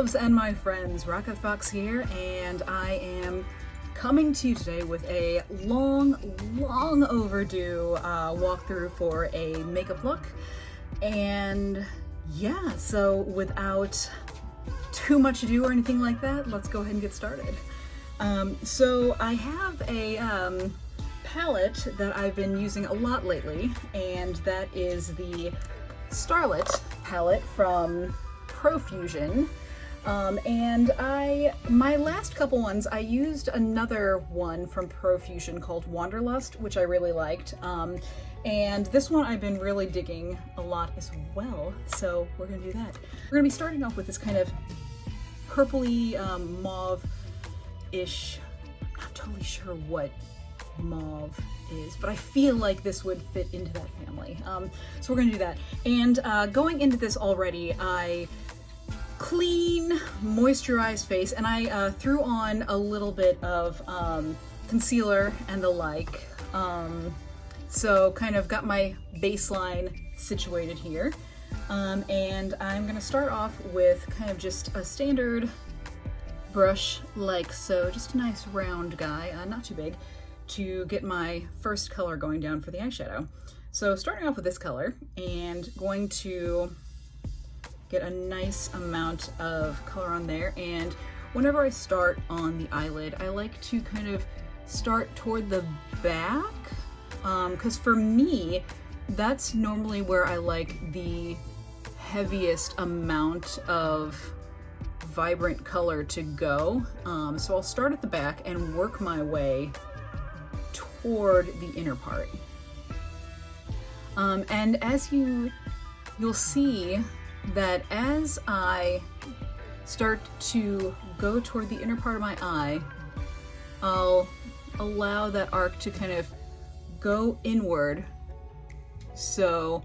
loves and my friends, Rocket Fox here, and I am coming to you today with a long overdue walkthrough for a makeup look. And yeah, so without too much ado or anything like that, let's go ahead and get started. So I have a palette that I've been using a lot lately, and that is the Starlet palette from Profusion. And my last couple ones, I used another one from Profusion called Wanderlust, which I really liked. And this one I've been really digging a lot as well, so we're gonna do that. We're gonna be starting off with this kind of purpley mauve-ish. I'm not totally sure what mauve is, but I feel like this would fit into that family. So we're gonna do that. And going into this already, I clean, moisturized face, and I threw on a little bit of concealer and the like. So kind of got my baseline situated here. And I'm gonna start off with kind of just a standard brush like so, just a nice round guy, not too big, to get my first color going down for the eyeshadow. So starting off with this color and going to get a nice amount of color on there. And whenever I start on the eyelid, I like to kind of start toward the back, because for me, that's normally where I like the heaviest amount of vibrant color to go. So I'll start at the back and work my way toward the inner part. And as you'll see that as I start to go toward the inner part of my eye, I'll allow that arc to kind of go inward. So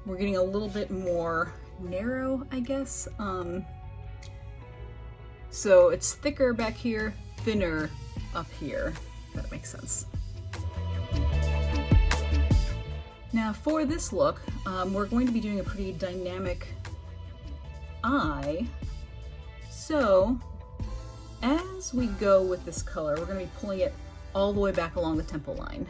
we're getting a little bit more narrow, I guess. So it's thicker back here, thinner up here, if that makes sense. Now for this look, we're going to be doing a pretty dynamic eye. So as we go with this color, we're going to be pulling it all the way back along the temple line.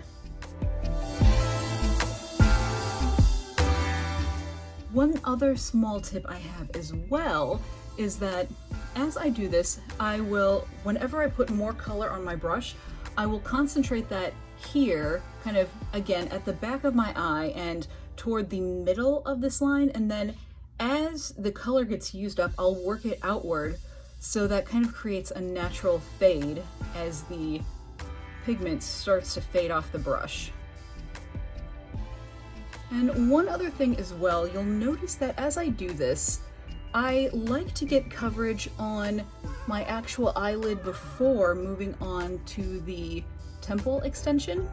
One other small tip I have as well is that as I do this, I will, whenever I put more color on my brush, I will concentrate that here, kind of again at the back of my eye and toward the middle of this line, and then as the color gets used up, I'll work it outward, so that kind of creates a natural fade as the pigment starts to fade off the brush. And one other thing as well, you'll notice that as I do this, I like to get coverage on my actual eyelid before moving on to the temple extension.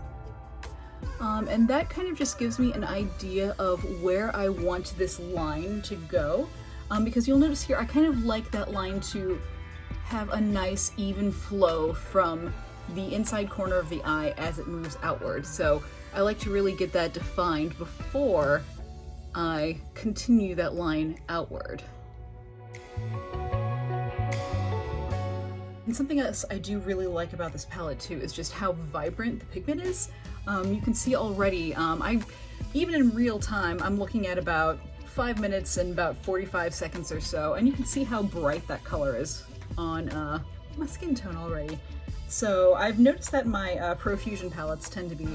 And that kind of just gives me an idea of where I want this line to go. Because you'll notice here, I kind of like that line to have a nice even flow from the inside corner of the eye as it moves outward. So I like to really get that defined before I continue that line outward. And something else I do really like about this palette too is just how vibrant the pigment is. You can see already, even in real time, I'm looking at about 5 minutes and about 45 seconds or so, and you can see how bright that color is on my skin tone already. So I've noticed that my Profusion palettes tend to be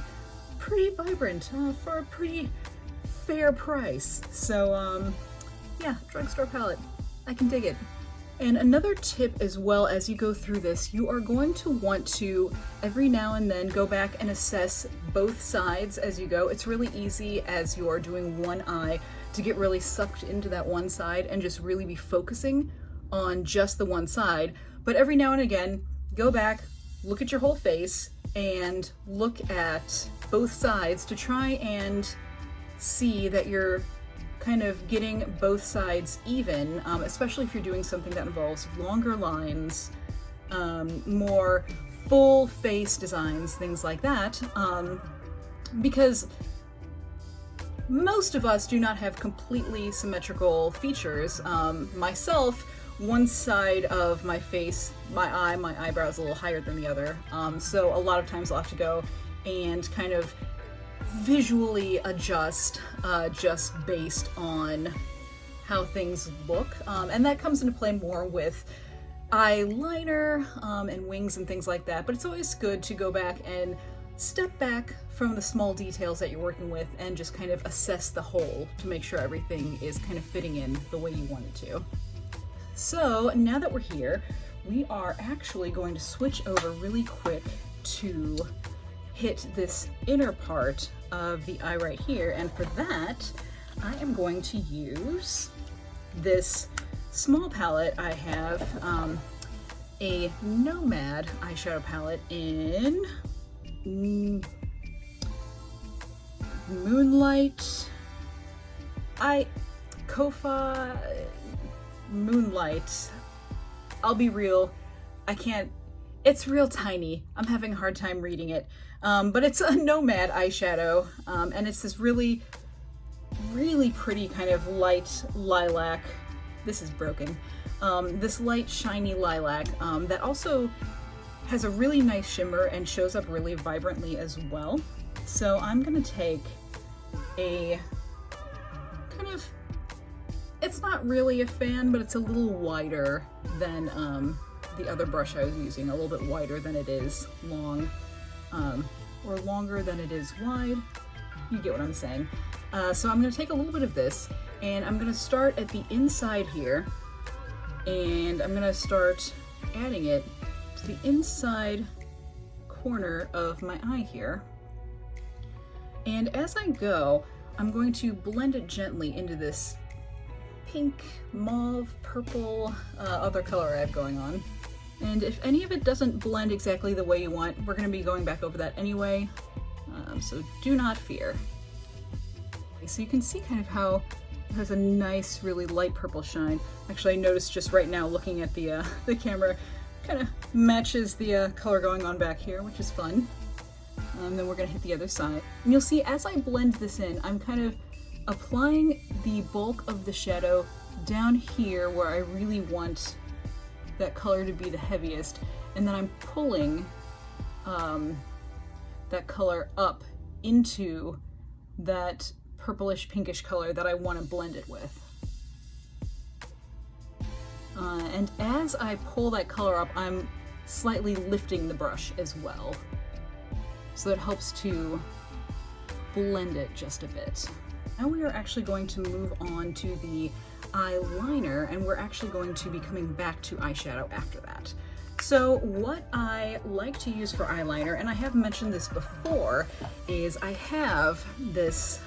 pretty vibrant for a pretty fair price. So yeah, drugstore palette, I can dig it. And another tip as well, as you go through this, you are going to want to every now and then go back and assess both sides as you go. It's really easy as you are doing one eye to get really sucked into that one side and just really be focusing on just the one side. But every now and again, go back, look at your whole face, and look at both sides to try and see that you're kind of getting both sides even, especially if you're doing something that involves longer lines, more full face designs, things like that, because most of us do not have completely symmetrical features. Myself, one side of my face, my eyebrow is a little higher than the other. So a lot of times I'll have to go and kind of visually adjust just based on how things look. And that comes into play more with eyeliner and wings and things like that. But it's always good to go back and step back from the small details that you're working with and just kind of assess the whole to make sure everything is kind of fitting in the way you want it to. So now that we're here, we are actually going to switch over really quick to hit this inner part of the eye right here. And for that, I am going to use this small palette. I have a Nomad eyeshadow palette in Moonlight, Moonlight. I'll be real, I can't, it's real tiny. I'm having a hard time reading it. But it's a Nomad eyeshadow, and it's this really, really pretty kind of light lilac. This is broken. This light shiny lilac that also has a really nice shimmer and shows up really vibrantly as well. So I'm gonna take a kind of, it's not really a fan, but it's a little wider than the other brush I was using, a little bit wider than it is long, or longer than it is wide. You get what I'm saying. So I'm gonna take a little bit of this and I'm gonna start at the inside here, and I'm gonna start adding it to the inside corner of my eye here. And as I go, I'm going to blend it gently into this pink, mauve, purple, other color I have going on. And if any of it doesn't blend exactly the way you want, we're going to be going back over that anyway, so do not fear. So you can see kind of how it has a nice, really light purple shine. Actually, I noticed just right now looking at the camera, kind of matches the color going on back here, which is fun. Then we're going to hit the other side. And you'll see as I blend this in, I'm kind of applying the bulk of the shadow down here where I really want that color to be the heaviest, and then I'm pulling that color up into that purplish pinkish color that I want to blend it with. And as I pull that color up, I'm slightly lifting the brush as well, so that helps to blend it just a bit. Now we are actually going to move on to the eyeliner, and we're actually going to be coming back to eyeshadow after that. So what I like to use for eyeliner, and I have mentioned this before, is I have this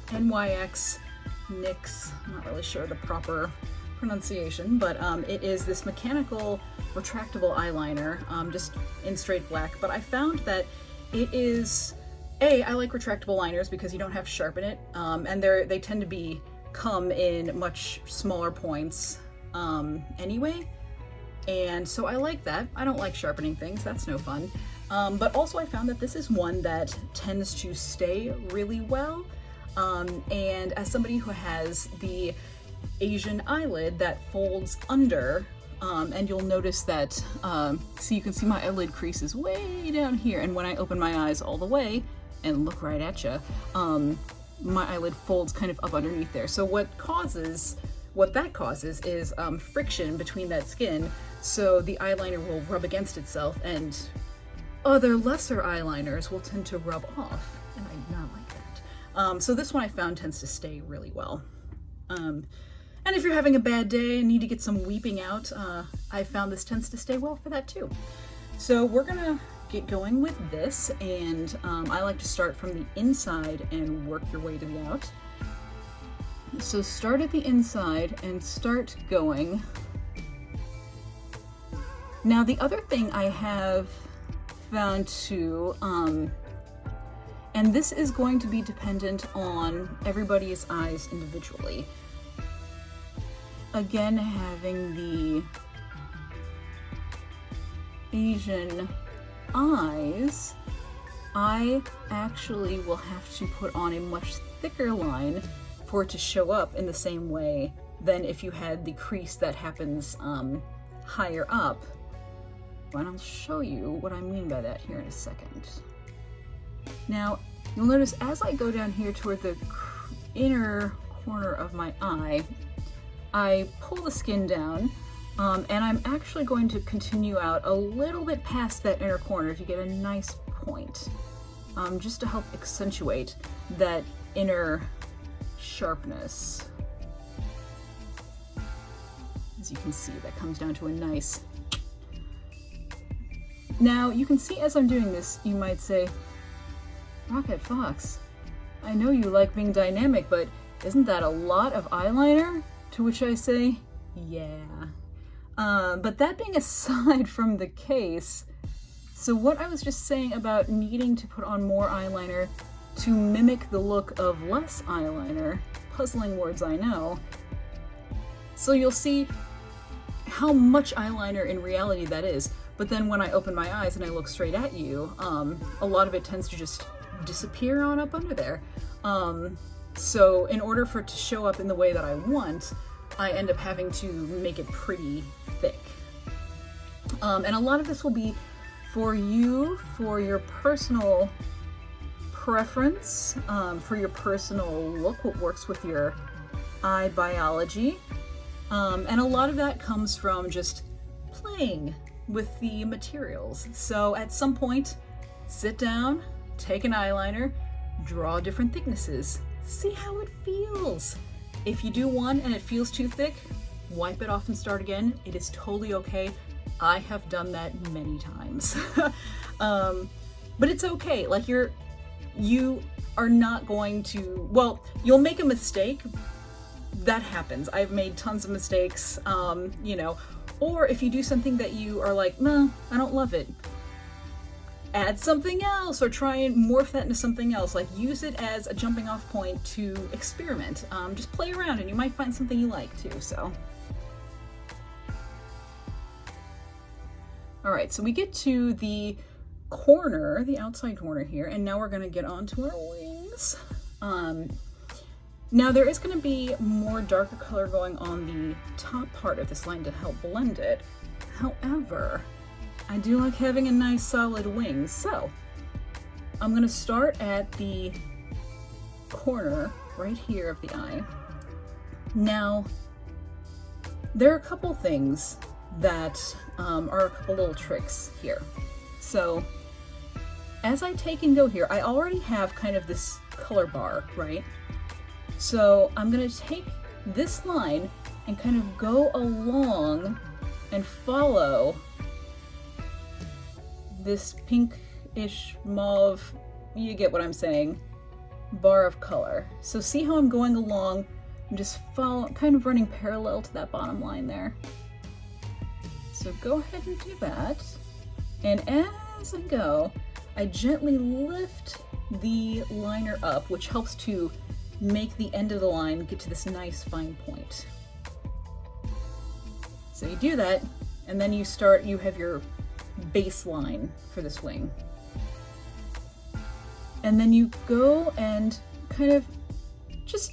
NYX, I'm not really sure the proper pronunciation, but it is this mechanical retractable eyeliner, just in straight black. But I found that it is, I like retractable liners because you don't have to sharpen it, and they tend to come in much smaller points anyway, and so I like that. I don't like sharpening things, that's no fun. But also I found that this is one that tends to stay really well, and as somebody who has the Asian eyelid that folds under, and you'll notice that, so you can see my eyelid crease is way down here, and when I open my eyes all the way and look right at you, my eyelid folds kind of up underneath there. So what that causes is friction between that skin, so the eyeliner will rub against itself, and other lesser eyeliners will tend to rub off, and I do not like that. So this one I found tends to stay really well. And if you're having a bad day and need to get some weeping out, I found this tends to stay well for that too. So we're gonna get going with this, and I like to start from the inside and work your way to the out. So start at the inside and start going. Now the other thing I have found too, and this is going to be dependent on everybody's eyes individually. Again, having the Asian eyes, I actually will have to put on a much thicker line for it to show up in the same way than if you had the crease that happens higher up. And I'll show you what I mean by that here in a second. Now, you'll notice as I go down here toward the inner corner of my eye, I pull the skin down, and I'm actually going to continue out a little bit past that inner corner to get a nice point, just to help accentuate that inner sharpness. As you can see, that comes down to a nice... Now, you can see as I'm doing this, you might say, Rocket Fox, I know you like being dynamic, but isn't that a lot of eyeliner? To which I say, yeah. But that being aside from the case, so what I was just saying about needing to put on more eyeliner to mimic the look of less eyeliner, puzzling words I know. So you'll see how much eyeliner in reality that is. But then when I open my eyes and I look straight at you, a lot of it tends to just disappear on up under there. So in order for it to show up in the way that I want, I end up having to make it pretty thick. And a lot of this will be for you, for your personal preference, for your personal look, what works with your eye biology. And a lot of that comes from just playing with the materials. So at some point, sit down, take an eyeliner, draw different thicknesses, see how it feels. If you do one and it feels too thick, wipe it off and start again. It is totally okay. I have done that many times. But it's okay. Like you are not going to, well, you'll make a mistake. That happens. I've made tons of mistakes, you know, or if you do something that you are like, nah, I don't love it, add something else or try and morph that into something else. Like use it as a jumping off point to experiment. Just play around and you might find something you like too, so. All right, so we get to the corner, the outside corner here, and now we're gonna get onto our wings. Now there is going to be more darker color going on the top part of this line to help blend it. However, I do like having a nice solid wing, so I'm going to start at the corner right here of the eye. Now, there are a couple things that are a couple little tricks here. So as I take and go here, I already have kind of this color bar, right? So I'm going to take this line and kind of go along and follow this pinkish mauve, you get what I'm saying, bar of color. So see how I'm going along and just kind of running parallel to that bottom line there. So go ahead and do that. And as I go, I gently lift the liner up, which helps to make the end of the line get to this nice fine point. So you do that, and then you have your baseline for this wing. And then you go and kind of just,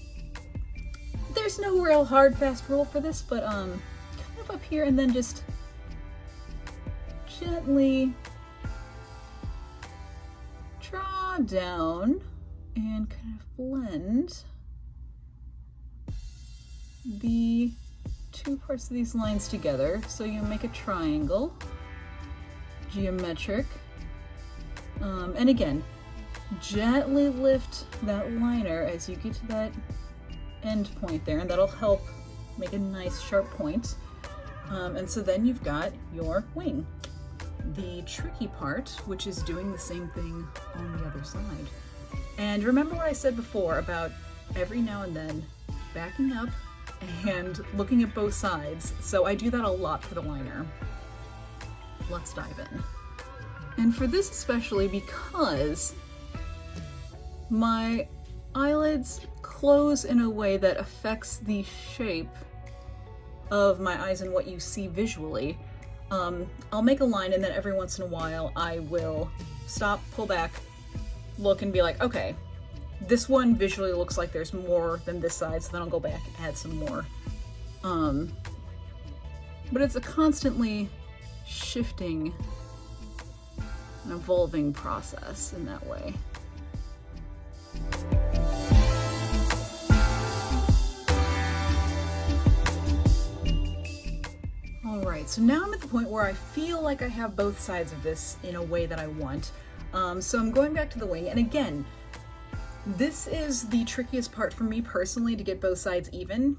there's no real hard fast rule for this, but kind of up here and then just gently draw down and kind of blend the two parts of these lines together. So you make a triangle, geometric, and again, gently lift that liner as you get to that end point there, and that'll help make a nice sharp point. And so then you've got your wing. The tricky part, which is doing the same thing on the other side. And remember what I said before about every now and then backing up and looking at both sides. So I do that a lot for the liner. Let's dive in. And for this especially, because my eyelids close in a way that affects the shape of my eyes and what you see visually, I'll make a line and then every once in a while I will stop, pull back, look and be like, okay, this one visually looks like there's more than this side, so then I'll go back, add some more But it's a constantly shifting and evolving process in that way. Alright, so now I'm at the point where I feel like I have both sides of this in a way that I want. So I'm going back to the wing, and again, this is the trickiest part for me personally, to get both sides even.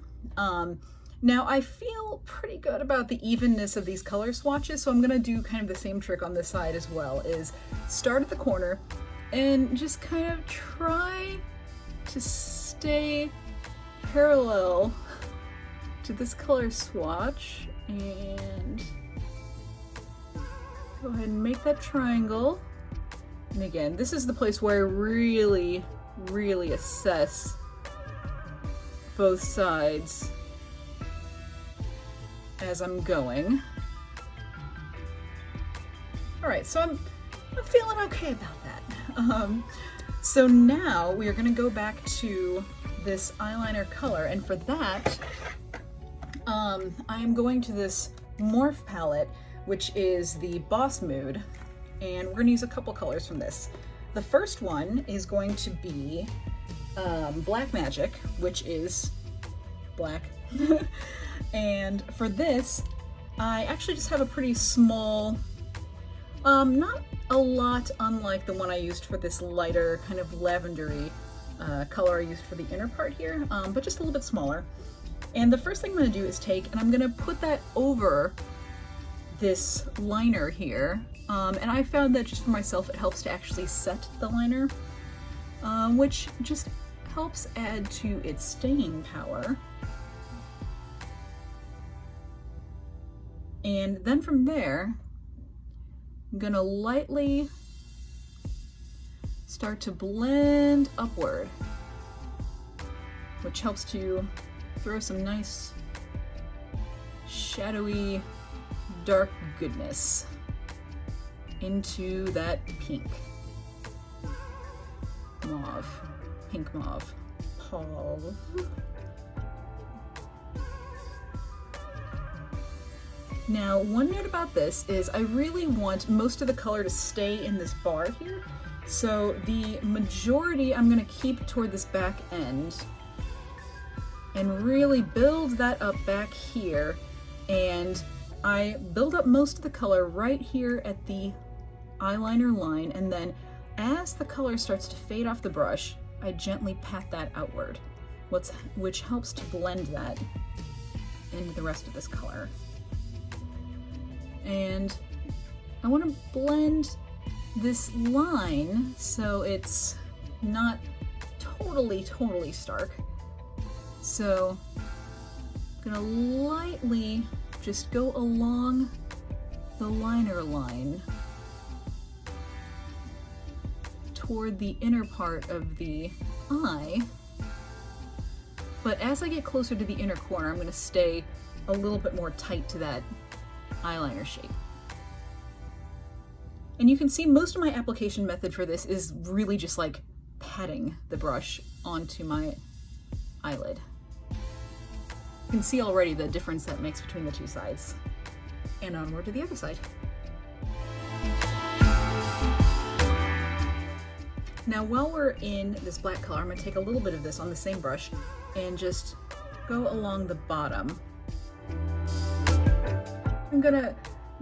Now I feel pretty good about the evenness of these color swatches, so I'm gonna do kind of the same trick on this side as well, is start at the corner and just kind of try to stay parallel to this color swatch, and go ahead and make that triangle. And again, this is the place where I really assess both sides as I'm going. Alright, so I'm feeling okay about that. So now we are going to go back to this eyeliner color, and for that I am going to this Morphe palette, which is the Bossmode, and we're going to use a couple colors from this. The first one is going to be Black Magic, which is black. And for this, I actually just have a pretty small, not a lot unlike the one I used for this lighter kind of lavendery color I used for the inner part here, but just a little bit smaller. And the first thing I'm going to do is take, and I'm going to put that over this liner here. And I found that just for myself, it helps to actually set the liner, which just helps add to its staying power. And then from there, I'm gonna lightly start to blend upward, which helps to throw some nice shadowy dark goodness into that pink mauve, pink mauve, mauve. Now, one note about this is I really want most of the color to stay in this bar here. So the majority I'm going to keep toward this back end and really build that up back here. And I build up most of the color right here at the eyeliner line, and then as the color starts to fade off the brush, I gently pat that outward, which helps to blend that into the rest of this color. And I want to blend this line so it's not totally stark. So I'm gonna lightly just go along the liner line toward the inner part of the eye. But as I get closer to the inner corner, I'm going to stay a little bit more tight to that eyeliner shape. And you can see most of my application method for this is really just like patting the brush onto my eyelid. You can see already the difference that makes between the two sides. And onward to the other side. Now while we're in this black color, I'm going to take a little bit of this on the same brush and just go along the bottom. I'm going to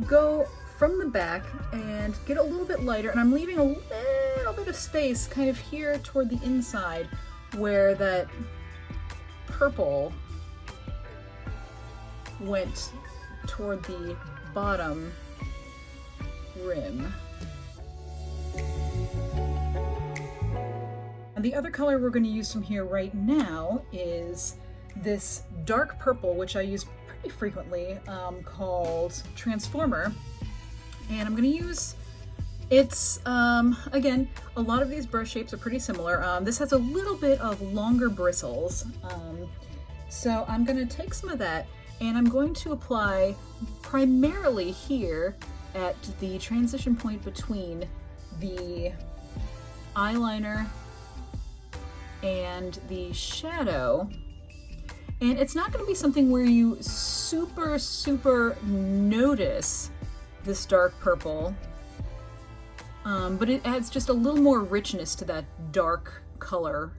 go from the back and get a little bit lighter, and I'm leaving a little bit of space kind of here toward the inside where that purple went toward the bottom rim. And the other color we're going to use from here right now is this dark purple, which I use pretty frequently, called Transformer. And I'm going to use, it's, again, a lot of these brush shapes are pretty similar. This has a little bit of longer bristles. So I'm going to take some of that and I'm going to apply primarily here at the transition point between the eyeliner and the shadow. And it's not going to be something where you super notice this dark purple, but it adds just a little more richness to that dark color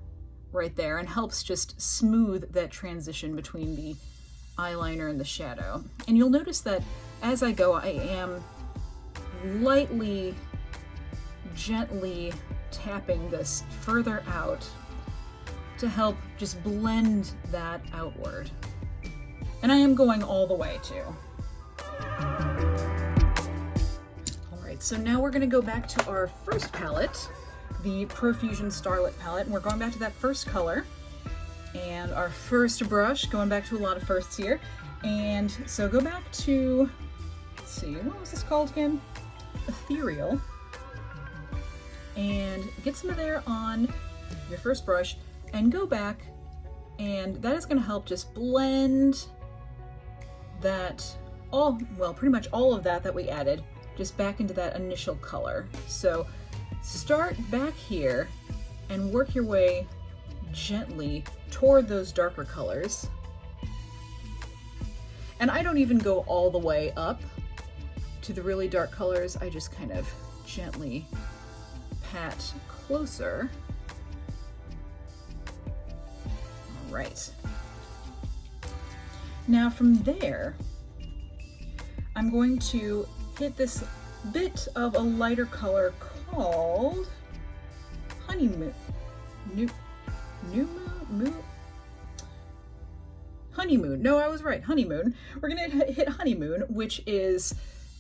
right there and helps just smooth that transition between the eyeliner and the shadow. And you'll notice that as I go, I am lightly, gently tapping this further out to help just blend that outward. And I am going all the way too. All right, so now we're gonna go back to our first palette, the Profusion Starlet palette, and we're going back to that first color. And our first brush, going back to a lot of firsts here. And so go back to, let's see, what was this called again? Ethereal. And get some of there on your first brush and go back, and that is going to help just blend that pretty much all of that we added just back into that initial color. So start back here and work your way gently toward those darker colors. And I don't even go all the way up to the really dark colors. I just kind of gently pat closer. All right. Now from there, I'm going to hit this bit of a lighter color called Honeymoon. Honeymoon. No, I was right. Honeymoon. We're gonna hit Honeymoon, which is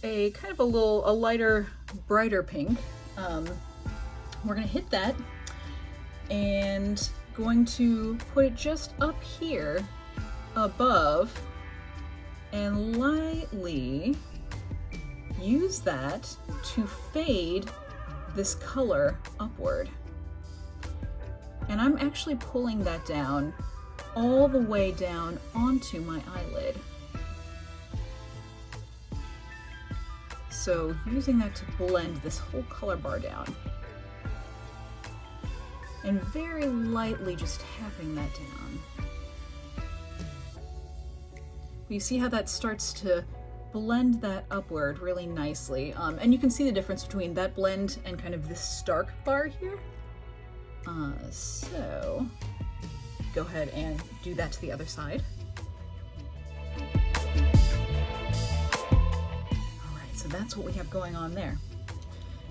a kind of a lighter, brighter pink. We're gonna hit that and going to put it just up here above and lightly use that to fade this color upward. And I'm actually pulling that down all the way down onto my eyelid. So using that to blend this whole color bar down. And very lightly just tapping that down. You see how that starts to blend that upward really nicely. And you can see the difference between that blend and kind of this stark bar here. So go ahead and do that to the other side. All right, so that's what we have going on there.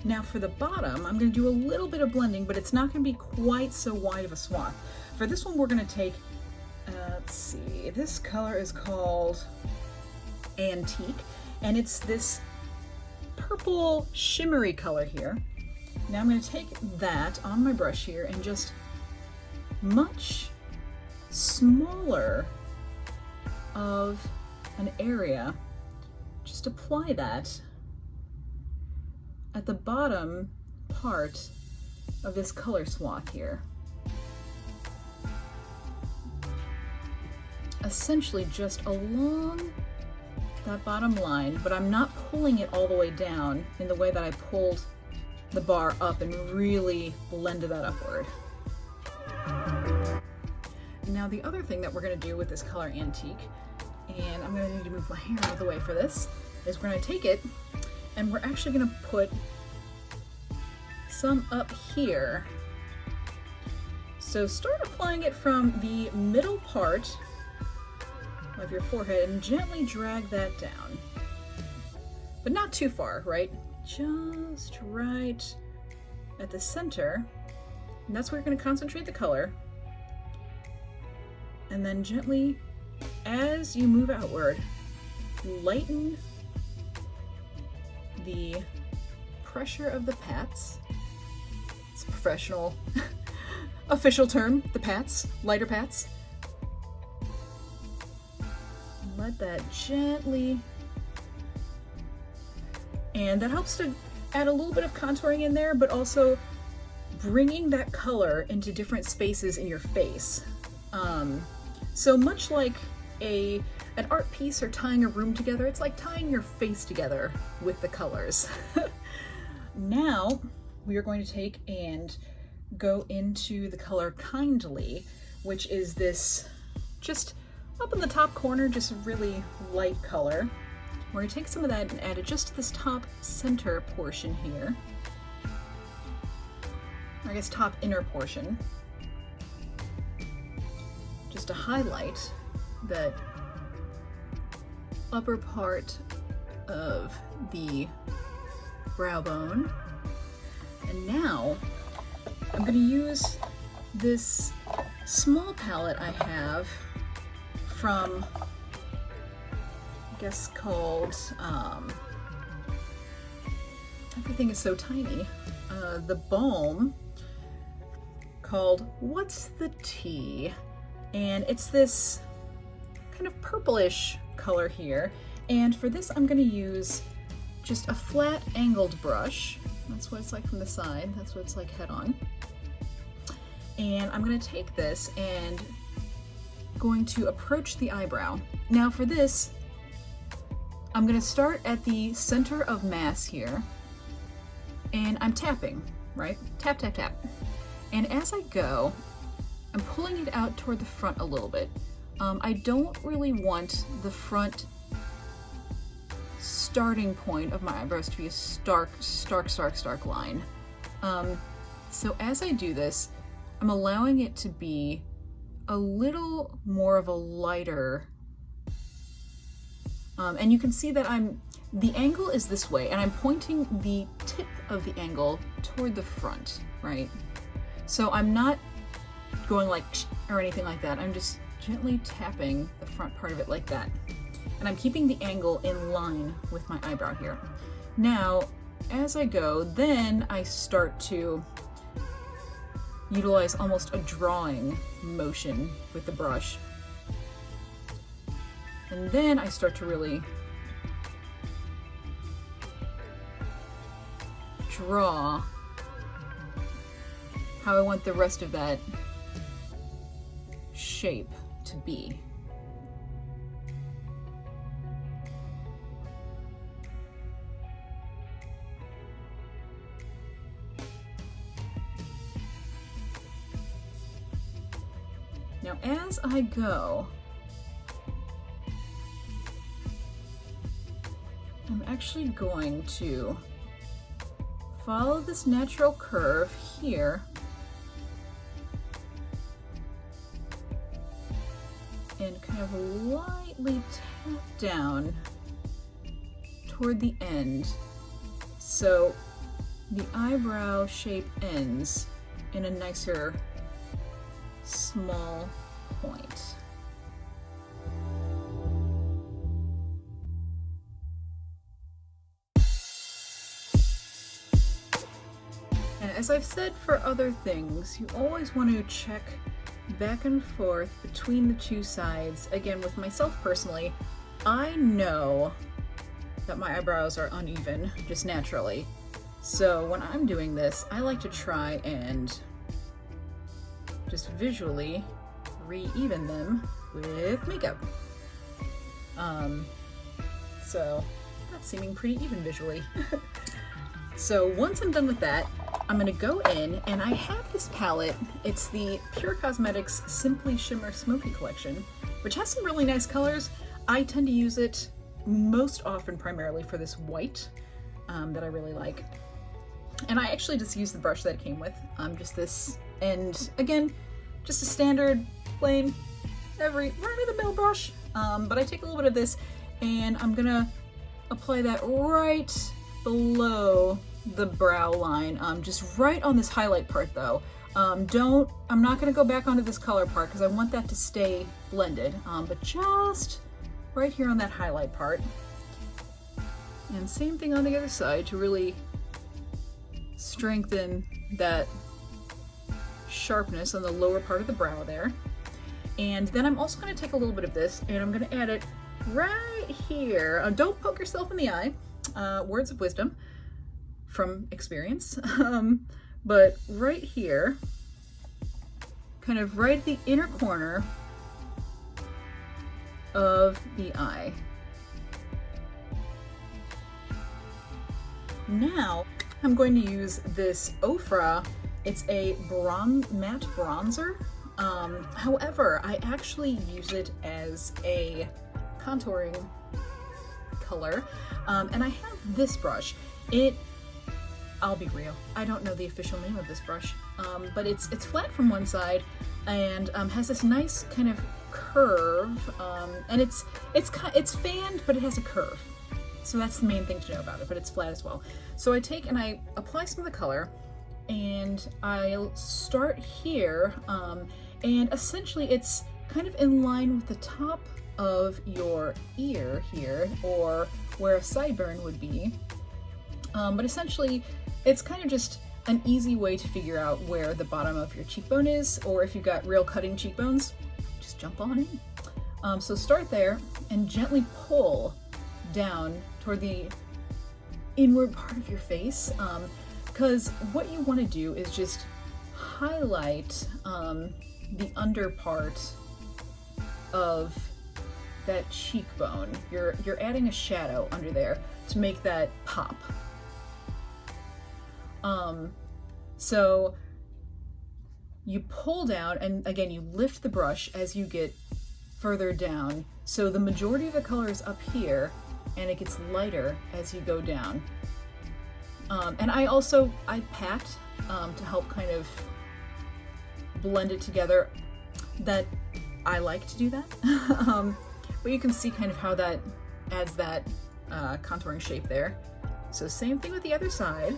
Now for the bottom, I'm going to do a little bit of blending, but it's not going to be quite so wide of a swath. For this one, we're going to take, let's see, this color is called Antique, and it's this purple shimmery color here. Now I'm going to take that on my brush here and just much smaller of an area, just apply that at the bottom part of this color swath here. Essentially just along that bottom line, but I'm not pulling it all the way down in the way that I pulled the bar up and really blended that upward. Now the other thing that we're going to do with this color Antique, and I'm going to need to move my hair out of the way for this, is we're going to take it and we're actually going to put some up here. So start applying it from the middle part of your forehead and gently drag that down. But not too far, right? Just right at the center. And that's where you're going to concentrate the color. And then gently, as you move outward, lighten the pressure of the pats. It's a professional official term, the pats, lighter pats. Let that gently, and that helps to add a little bit of contouring in there, but also bringing that color into different spaces in your face. So much like an art piece or tying a room together, it's like tying your face together with the colors. Now we are going to take and go into the color Kindly, which is this just up in the top corner, just a really light color. We're going to take some of that and add it just to this top center portion here. Or I guess top inner portion. Just to highlight that upper part of the brow bone. And now I'm going to use this small palette I have from, I guess called, everything is so tiny, the Balm, called What's the Tea? And it's this kind of purplish color here. And for this I'm going to use just a flat angled brush. That's what it's like from the side. That's what it's like head on. And I'm going to take this and going to approach the eyebrow. Now for this, I'm going to start at the center of mass here. And I'm tapping, right? Tap, tap, tap. And as I go, I'm pulling it out toward the front a little bit. I don't really want the front starting point of my eyebrows to be a stark line. So as I do this, I'm allowing it to be a little more of a lighter, and you can see that the angle is this way, and I'm pointing the tip of the angle toward the front, right? So I'm not going like or anything like that. I'm just gently tapping the front part of it like that. And I'm keeping the angle in line with my eyebrow here. Now, as I go, then I start to utilize almost a drawing motion with the brush. And then I start to really draw how I want the rest of that shape to be. Now, as I go, I'm actually going to follow this natural curve here and kind of lightly tap down toward the end so the eyebrow shape ends in a nicer small point. And as I've said for other things, you always want to check back and forth between the two sides. Again, with myself personally, I know that my eyebrows are uneven just naturally. So when I'm doing this, I like to try and just visually re-even them with makeup. So that's seeming pretty even visually. So once I'm done with that, I'm gonna go in and I have this palette. It's the Pure Cosmetics Simply Shimmer Smokey Collection, which has some really nice colors. I tend to use it most often primarily for this white that I really like. And I actually just used the brush that it came with, just this, and again, just a standard, plain, run-of-the-mill brush. But I take a little bit of this and I'm gonna apply that right below the brow line, just right on this highlight part though. I'm not gonna go back onto this color part because I want that to stay blended, but just right here on that highlight part. And same thing on the other side to really strengthen that sharpness on the lower part of the brow there. And then I'm also going to take a little bit of this and I'm going to add it right here. Don't poke yourself in the eye. Words of wisdom from experience. But right here, kind of right at the inner corner of the eye. Now I'm going to use this Ofra. It's a matte bronzer. However, I actually use it as a contouring color, and I have this brush. I'll be real, I don't know the official name of this brush, but it's flat from one side and has this nice kind of curve, and it's fanned, but it has a curve. So that's the main thing to know about it, but it's flat as well. So I take and I apply some of the color, and I'll start here, and essentially it's kind of in line with the top of your ear here, or where a sideburn would be. But essentially it's kind of just an easy way to figure out where the bottom of your cheekbone is, or if you've got real cutting cheekbones, just jump on in. So start there and gently pull down toward the inward part of your face, because what you want to do is just highlight the under part of that cheekbone. You're adding a shadow under there to make that pop. So you pull down, and again you lift the brush as you get further down, so the majority of the color is up here and it gets lighter as you go down. And I pat to help kind of blend it together. That I like to do that. But you can see kind of how that adds that contouring shape there. So same thing with the other side.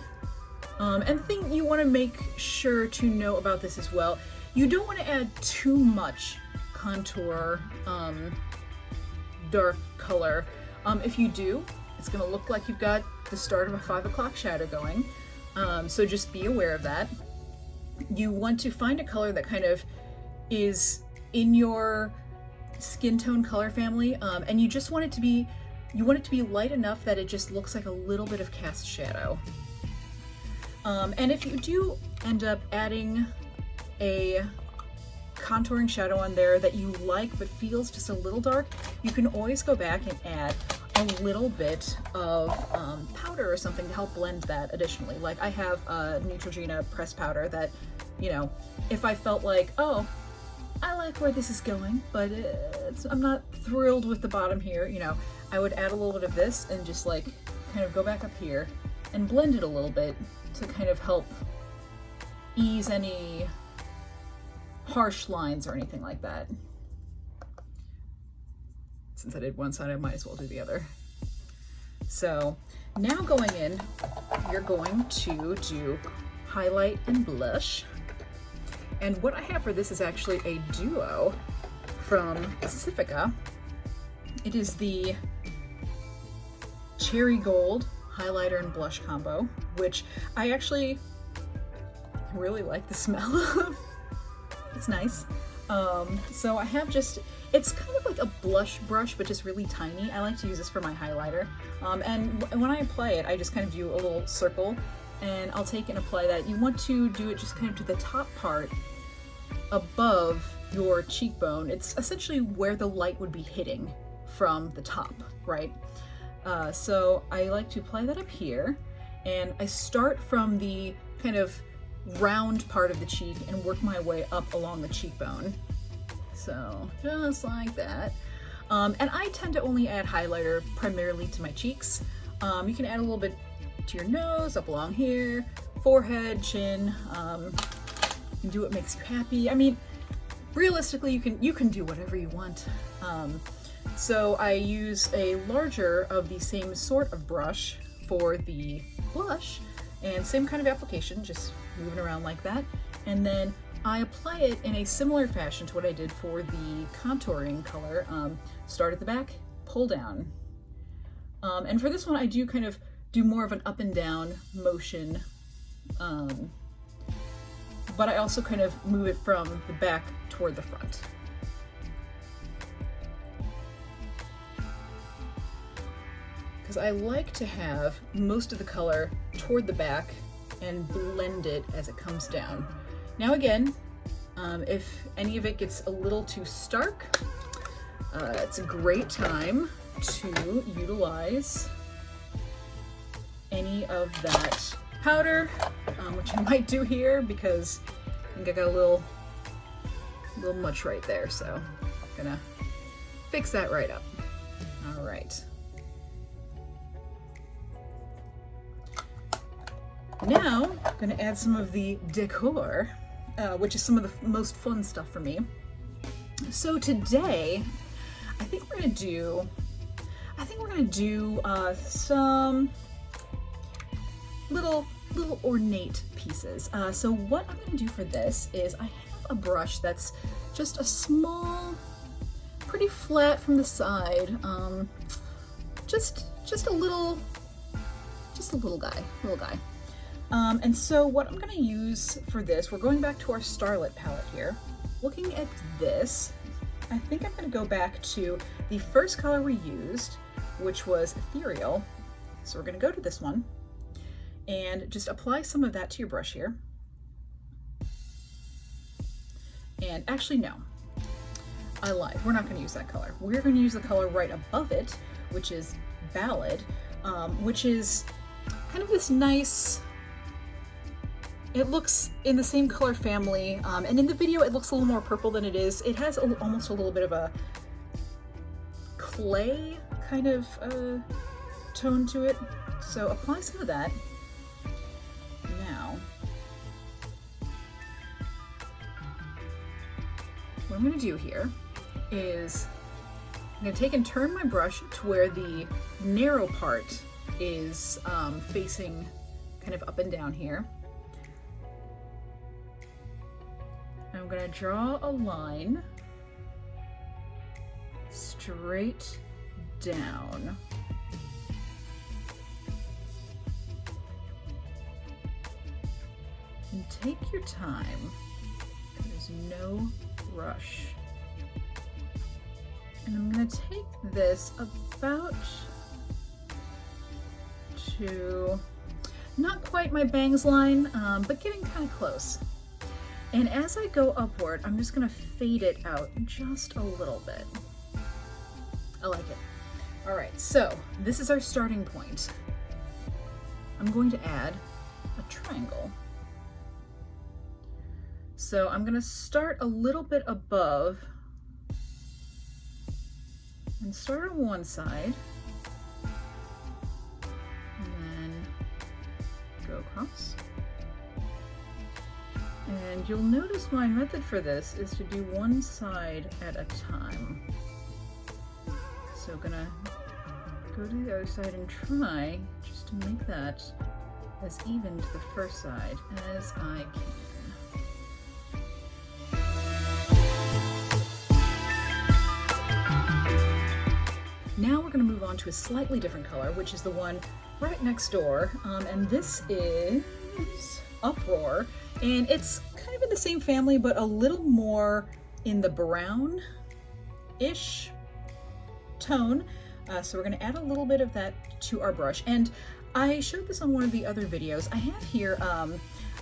And the thing you want to make sure to know about this as well, you don't want to add too much contour dark color. If you do, it's going to look like you've got the start of a 5 o'clock shadow going. So just be aware of that. You want to find a color that kind of is in your skin tone color family, and you just want it to be, light enough that it just looks like a little bit of cast shadow. And if you do end up adding a contouring shadow on there that you like but feels just a little dark, you can always go back and add a little bit of powder or something to help blend that additionally. Like I have a Neutrogena pressed powder that, you know, if I felt like, oh, I like where this is going, but I'm not thrilled with the bottom here, you know, I would add a little bit of this and just like kind of go back up here and blend it a little bit to kind of help ease any harsh lines or anything like that. Since I did one side, I might as well do the other. So now going in, you're going to do highlight and blush. And what I have for this is actually a duo from Pacifica. It is the Cherry Gold highlighter and blush combo, which I actually really like the smell of. It's nice. So I have just, it's kind of like a blush brush, but just really tiny. I like to use this for my highlighter. And when I apply it, I just kind of do a little circle, and I'll take and apply that. You want to do it just kind of to the top part above your cheekbone. It's essentially where the light would be hitting from the top, right? So I like to apply that up here, and I start from the kind of round part of the cheek and work my way up along the cheekbone. So just like that. And I tend to only add highlighter primarily to my cheeks. You can add a little bit to your nose, up along here, forehead, chin. You can do what makes you happy. I mean, realistically, you can do whatever you want. So I use a larger of the same sort of brush for the blush, and same kind of application, just moving around like that. And then I apply it in a similar fashion to what I did for the contouring color. Start at the back, pull down. And for this one, I do kind of do more of an up and down motion. But I also kind of move it from the back toward the front. Because I like to have most of the color toward the back and blend it as it comes down. Now again, if any of it gets a little too stark, it's a great time to utilize any of that powder, which I might do here because I think I got a A little much right there, so I'm gonna fix that right up. All right. Now, I'm gonna add some of the decor, which is some of the most fun stuff for me. So today, I think we're gonna do some little ornate pieces. So what I'm gonna do for this is I have a brush that's just a small, pretty flat from the side, just a little guy. And so what I'm gonna use for this, we're going back to our Starlet palette here. Looking at this, I think I'm gonna go back to the first color we used, which was Ethereal. So we're gonna go to this one and just apply some of that to your brush here. And actually, no, I lied. We're not gonna use that color. We're gonna use the color right above it, which is Ballad, which is kind of this nice, it looks in the same color family, and in the video it looks a little more purple than it is. It has almost a little bit of a clay kind of tone to it. So apply some of that. Now, what I'm going to do here is I'm going to take and turn my brush to where the narrow part is facing kind of up and down here. I'm going to draw a line straight down. And take your time. There's no rush. And I'm going to take this about to, not quite my bangs line, but getting kind of close. And as I go upward, I'm just gonna fade it out just a little bit. I like it. All right, so this is our starting point. I'm going to add a triangle. So I'm gonna start a little bit above and start on one side and then go across. And you'll notice my method for this is to do one side at a time. So I'm gonna go to the other side and try just to make that as even to the first side as I can. Now we're gonna move on to a slightly different color, which is the one right next door. And this is Uproar. And it's kind of in the same family, but a little more in the brown-ish tone. So we're gonna add a little bit of that to our brush. And I showed this on one of the other videos. I have here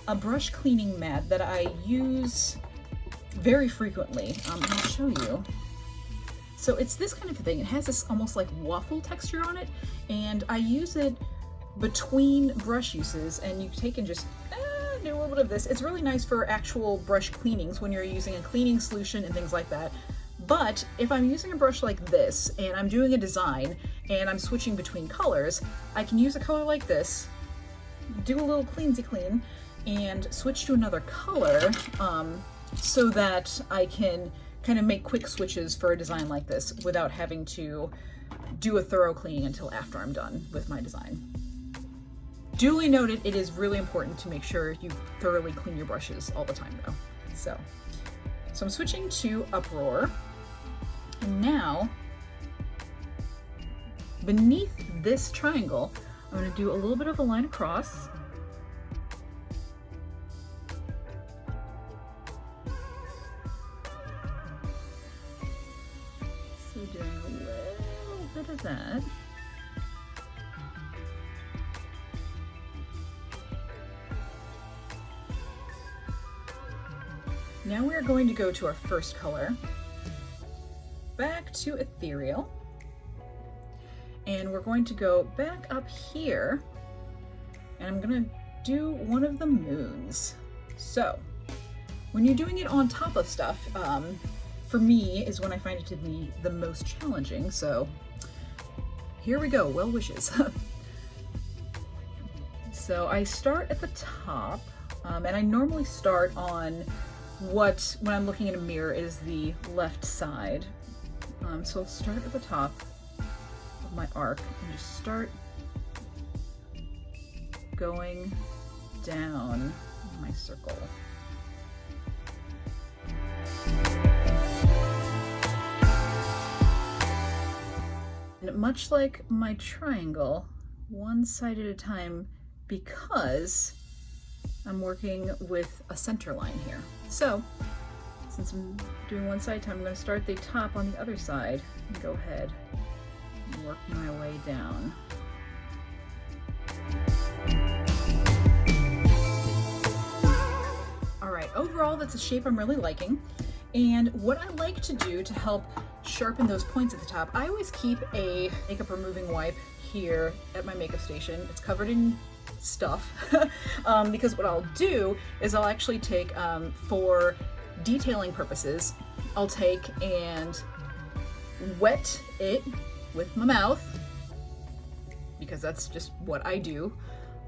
a brush cleaning mat that I use very frequently. I'll show you. So it's this kind of thing. It has this almost like waffle texture on it. And I use it between brush uses, and you take and just do a little bit of this. It's really nice for actual brush cleanings when you're using a cleaning solution and things like that. But if I'm using a brush like this and I'm doing a design and I'm switching between colors, I can use a color like this, do a little cleansy clean, and switch to another color so that I can kind of make quick switches for a design like this without having to do a thorough cleaning until after I'm done with my design. Duly noted, it is really important to make sure you thoroughly clean your brushes all the time though. So I'm switching to Uproar. And now, beneath this triangle, I'm gonna do a little bit of a line across. So doing a little bit of that. Now we are going to go to our first color, back to Ethereal, and we're going to go back up here, and I'm gonna do one of the moons. So when you're doing it on top of stuff, for me, is when I find it to be the most challenging. So here we go, well wishes. So I start at the top, and I normally start on what, when I'm looking in a mirror, is the left side. So I'll start at the top of my arc and just start going down my circle. And much like my triangle, one side at a time, because I'm working with a center line here. So since I'm doing one side at a time, I'm going to start the top on the other side and go ahead and work my way down. All right, overall that's a shape I'm really liking. And what I like to do to help sharpen those points at the top, I always keep a makeup removing wipe here at my makeup station. It's covered in stuff because what I'll do is I'll actually take, for detailing purposes, I'll take and wet it with my mouth, because that's just what I do.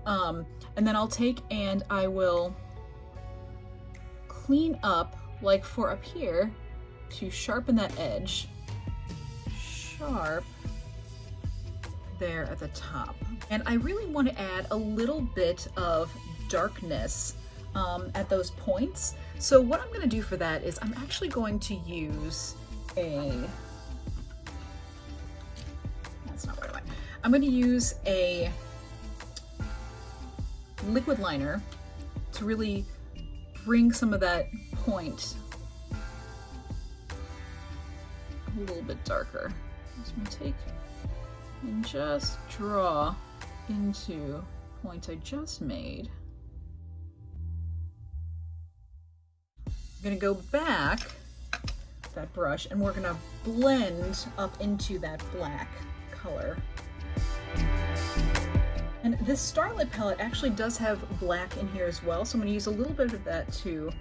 And then I'll take and I will clean up, like for up here, to sharpen that edge. Sharp there at the top. And I really want to add a little bit of darkness at those points. So what I'm going to do for that is I'm actually going to use that's not what I want. I'm going to use a liquid liner to really bring some of that point a little bit darker. So I'm going to take and just draw into points I just made. I'm going to go back with that brush and we're going to blend up into that black color. And this Starlet palette actually does have black in here as well, so I'm going to use a little bit of that to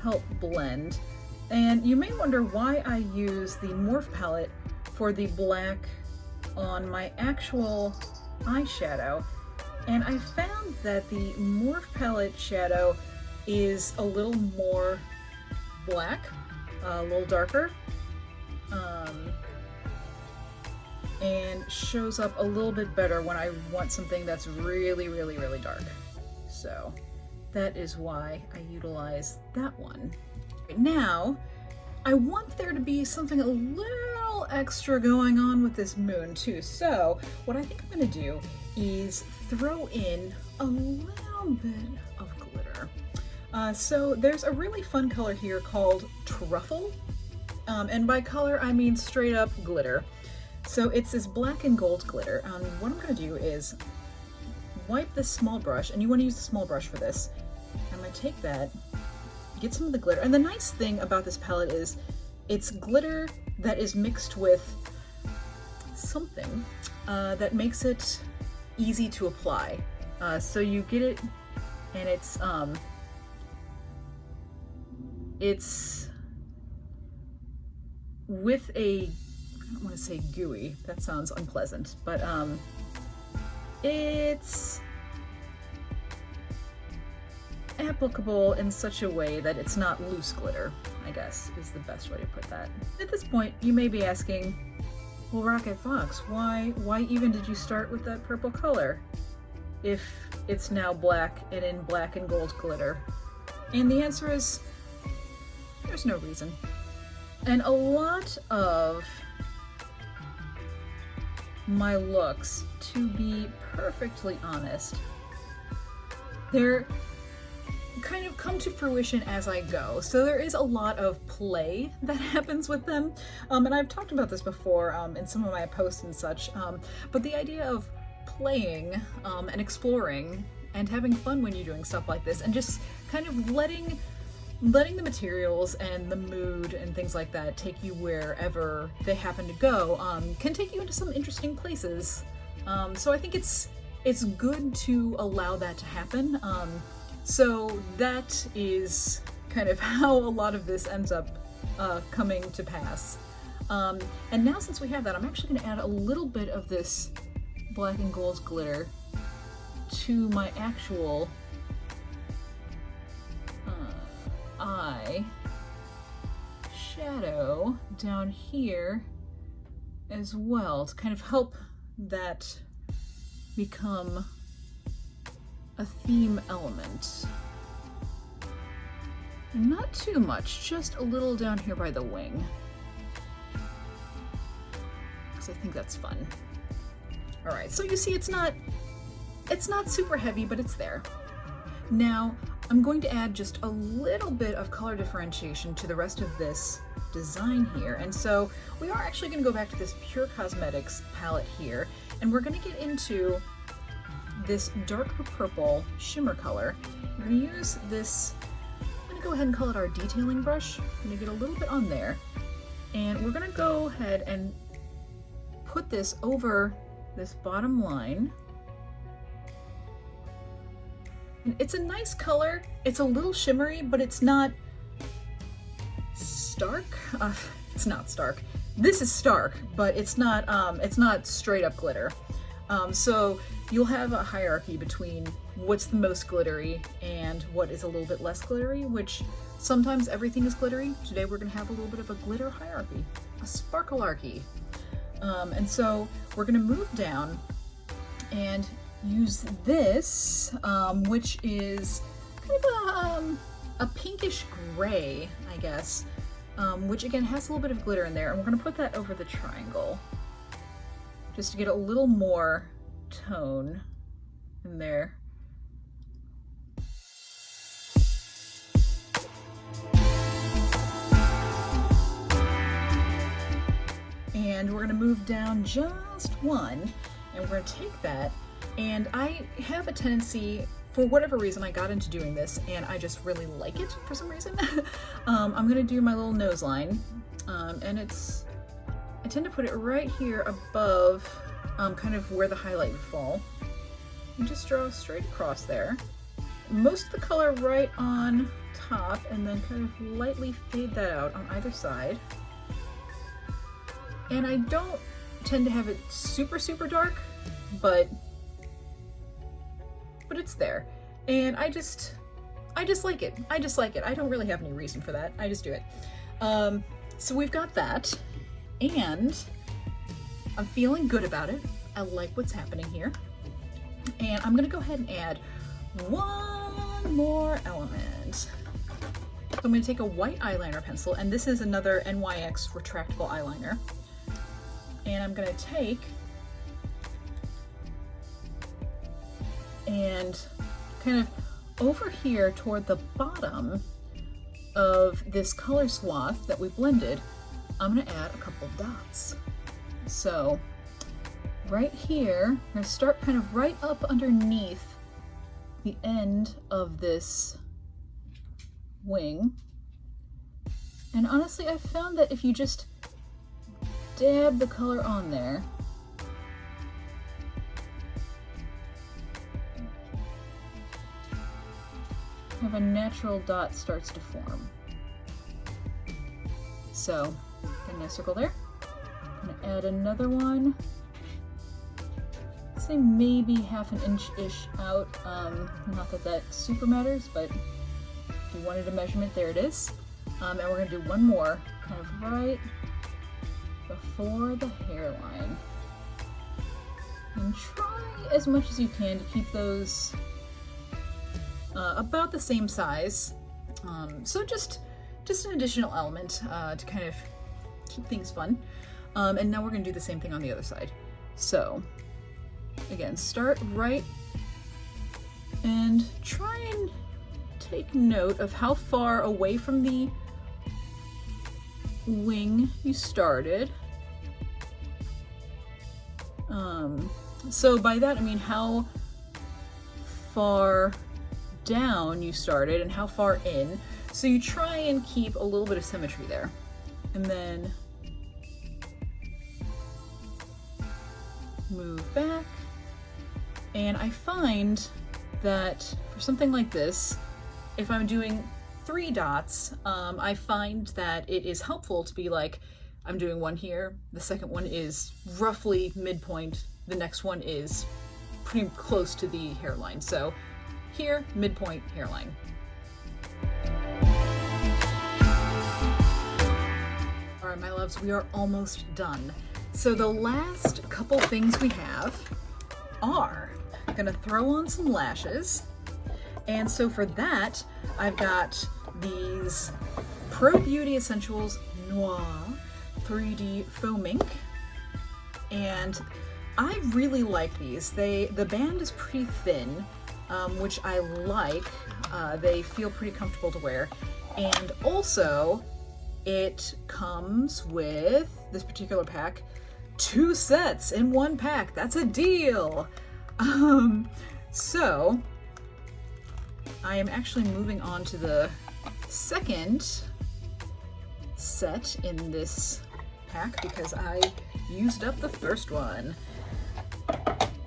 help blend. And you may wonder why I use the Morphe palette for the black on my actual eyeshadow. And I found that the Morphe palette shadow is a little more black, a little darker, and shows up a little bit better when I want something that's really, really, really dark. So that is why I utilize that one. Now, I want there to be something a little extra going on with this moon too. So what I think I'm gonna do is throw in a little bit of glitter. So there's a really fun color here called Truffle. And by color, I mean straight up glitter. So it's this black and gold glitter. What I'm gonna do is wipe this small brush, and you wanna use the small brush for this. I'm gonna take that, get some of the glitter. And the nice thing about this palette is it's glitter that is mixed with something that makes it easy to apply. So you get it, and it's with a, I don't want to say gooey, that sounds unpleasant, but it's applicable in such a way that it's not loose glitter, I guess is the best way to put that. At this point, you may be asking, well, Rocket Fox, why even did you start with that purple color if it's now black and in black and gold glitter? And the answer is, there's no reason. And a lot of my looks, to be perfectly honest, they're kind of come to fruition as I go. So there is a lot of play that happens with them. And I've talked about this before in some of my posts and such, but the idea of playing and exploring and having fun when you're doing stuff like this, and just kind of letting the materials and the mood and things like that take you wherever they happen to go, can take you into some interesting places. So I think it's good to allow that to happen. So that is kind of how a lot of this ends up coming to pass. And now since we have that, I'm actually going to add a little bit of this black and gold glitter to my actual eye shadow down here as well, to kind of help that become a theme element. Not too much, just a little down here by the wing, because I think that's fun. All right, so you see it's not super heavy, but it's there. Now I'm going to add just a little bit of color differentiation to the rest of this design here, and so we are actually going to go back to this Pure Cosmetics palette here, and we're going to get into this darker purple shimmer color. We're going to use this, I'm going to go ahead and call it our detailing brush. I'm going to get a little bit on there, and we're going to go ahead and put this over this bottom line. And it's a nice color. It's a little shimmery, but it's not stark. It's not stark. This is stark, but it's not straight up glitter. So you'll have a hierarchy between what's the most glittery and what is a little bit less glittery, which sometimes everything is glittery. Today we're going to have a little bit of a glitter hierarchy, a sparklearchy. And so we're going to move down and use this, which is kind of a pinkish gray, I guess, which again has a little bit of glitter in there. And we're going to put that over the triangle just to get a little more tone in there. And we're going to move down just one, and we're going to take that, and I have a tendency, for whatever reason, I got into doing this and I just really like it for some reason. I'm going to do my little nose line, and I tend to put it right here above kind of where the highlight would fall, and just draw straight across there. Most of the color right on top, and then kind of lightly fade that out on either side. And I don't tend to have it super, super dark, but it's there. And I just like it. I just like it. I don't really have any reason for that. I just do it. So we've got that, and I'm feeling good about it. I like what's happening here. And I'm gonna go ahead and add one more element. So I'm gonna take a white eyeliner pencil, and this is another NYX retractable eyeliner. And I'm gonna take and kind of over here toward the bottom of this color swath that we blended, I'm gonna add a couple dots. So right here, I'm gonna start kind of right up underneath the end of this wing. And honestly, I've found that if you just dab the color on there, kind of a natural dot starts to form. So, get a nice circle there. I'm gonna add another one. Say maybe half an inch-ish out. Not that that super matters, but if you wanted a measurement, there it is. And we're gonna do one more, kind of right before the hairline. And try as much as you can to keep those about the same size. So just an additional element to kind of keep things fun. And now we're gonna do the same thing on the other side. So again, start right and try and take note of how far away from the wing you started. So by that I mean how far down you started and how far in. So you try and keep a little bit of symmetry there. And then move back. And I find that for something like this, if I'm doing 3 dots, I find that it is helpful to be like, I'm doing one here, the second one is roughly midpoint, the next one is pretty close to the hairline. So here, midpoint, hairline. All right, my loves, we are almost done. So the last couple things we have are, I'm gonna throw on some lashes. And so for that, I've got these Pro Beauty Essentials Noir 3D Faux Mink. And I really like these. The band is pretty thin, which I like. They feel pretty comfortable to wear. And also, it comes with this particular pack, 2 sets in 1 pack. That's a deal. So I am actually moving on to the second set in this pack because I used up the first one.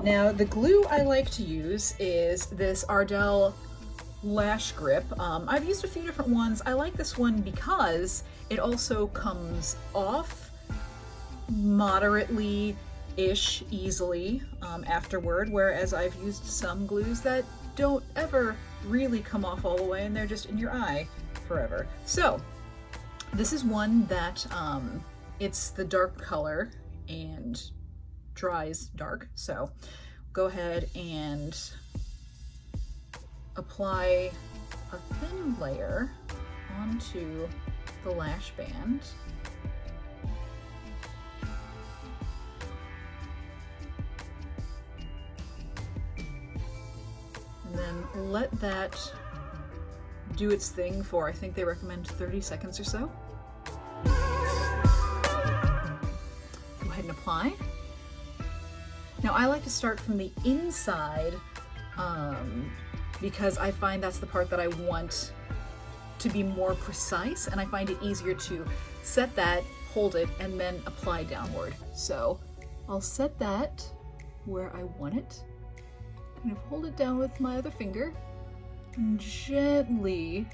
Now, the glue I like to use is this Ardell Lash Grip. I've used a few different ones. I like this one because it also comes off moderately-ish easily afterward, whereas I've used some glues that don't ever really come off all the way and they're just in your eye forever. So this is one that it's the dark color and dries dark. So go ahead and apply a thin layer onto the lash band. And then let that do its thing for, I think they recommend 30 seconds or so. Go ahead and apply. Now I like to start from the inside because I find that's the part that I want to be more precise, and I find it easier to set that, hold it, and then apply downward. So I'll set that where I want it, kind of hold it down with my other finger, and gently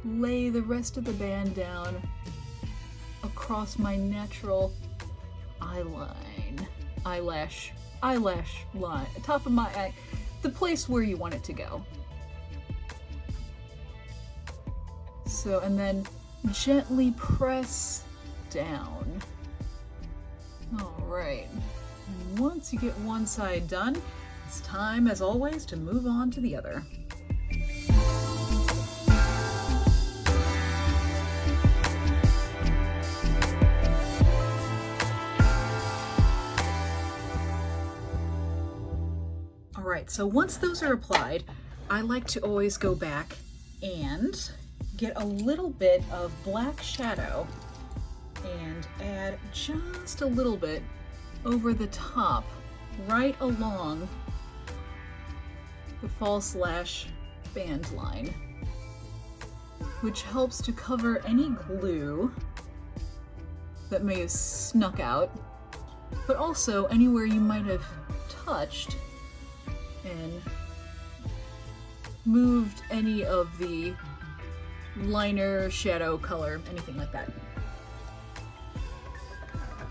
lay the rest of the band down across my natural eyelash line, top of my eye, the place where you want it to go. So, and then gently press down. All right. And once you get one side done, it's time, as always, to move on to the other. All right, so once those are applied, I like to always go back and get a little bit of black shadow and add just a little bit over the top, right along the false lash band line, which helps to cover any glue that may have snuck out, but also anywhere you might have touched and moved any of the liner, shadow, color, anything like that.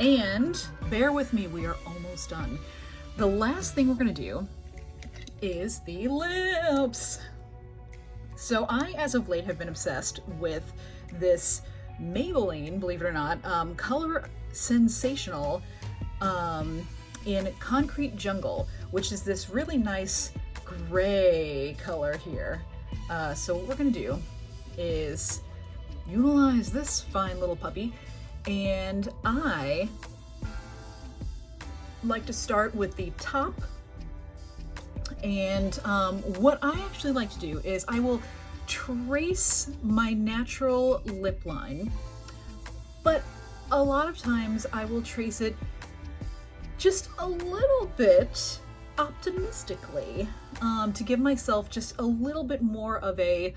And bear with me, we are almost done. The last thing we're gonna do is the lips. So I, as of late, have been obsessed with this Maybelline, believe it or not, Color Sensational in Concrete Jungle, which is this really nice gray color here. So what we're gonna do is utilize this fine little puppy, and I like to start with the top. And what I actually like to do is I will trace my natural lip line, but a lot of times I will trace it just a little bit optimistically to give myself just a little bit more of a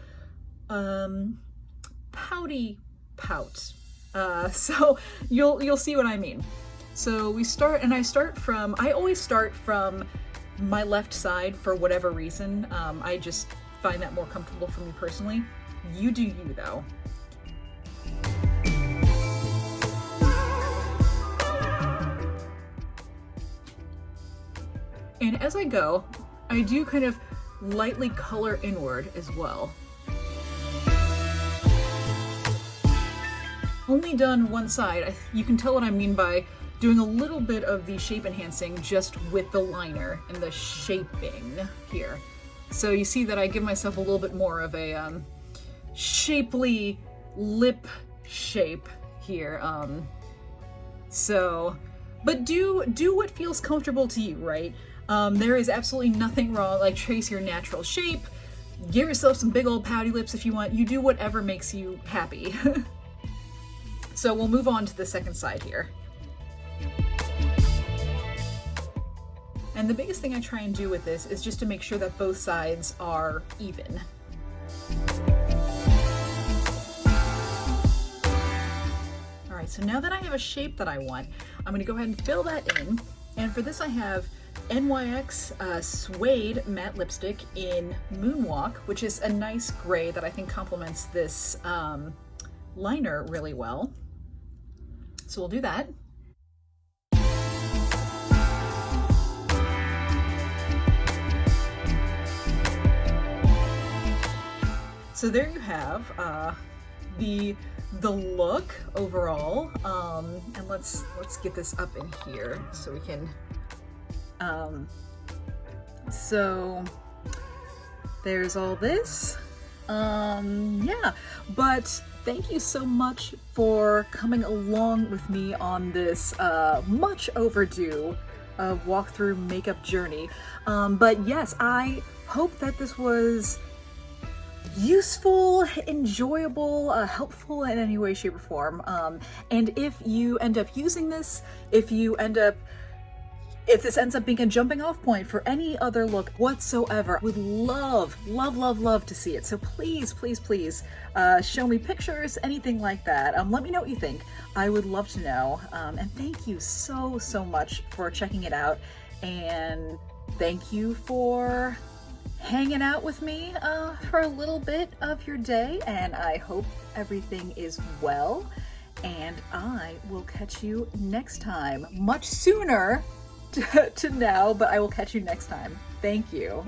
pouty pout. So you'll see what I mean. So we start, and I always start from my left side for whatever reason. I just find that more comfortable for me personally. You do you though. And as I go, I do kind of lightly color inward as well. Only done one side. You can tell what I mean by doing a little bit of the shape enhancing just with the liner and the shaping here. So you see that I give myself a little bit more of a shapely lip shape here. But do what feels comfortable to you, right? There is absolutely nothing wrong. Like, trace your natural shape, give yourself some big old pouty lips if you want. You do whatever makes you happy. So we'll move on to the second side here. And the biggest thing I try and do with this is just to make sure that both sides are even. All right, so now that I have a shape that I want, I'm gonna go ahead and fill that in. And for this I have NYX Suede matte lipstick in Moonwalk, which is a nice gray that I think complements this liner really well. So we'll do that. So there you have the look overall, and let's get this up in here so we can. So there's all this. Yeah, but thank you so much for coming along with me on this much overdue walkthrough makeup journey. But yes, I hope that this was useful, enjoyable, helpful in any way, shape, or form. And if you end up using this, if this ends up being a jumping off point for any other look whatsoever, I would love to see it. So please, please, please show me pictures, anything like that. Let me know what you think. I would love to know. And thank you so much for checking it out. And thank you for hanging out with me for a little bit of your day. And I hope everything is well. And I will catch you next time. Much sooner to now, but I will catch you next time. Thank you.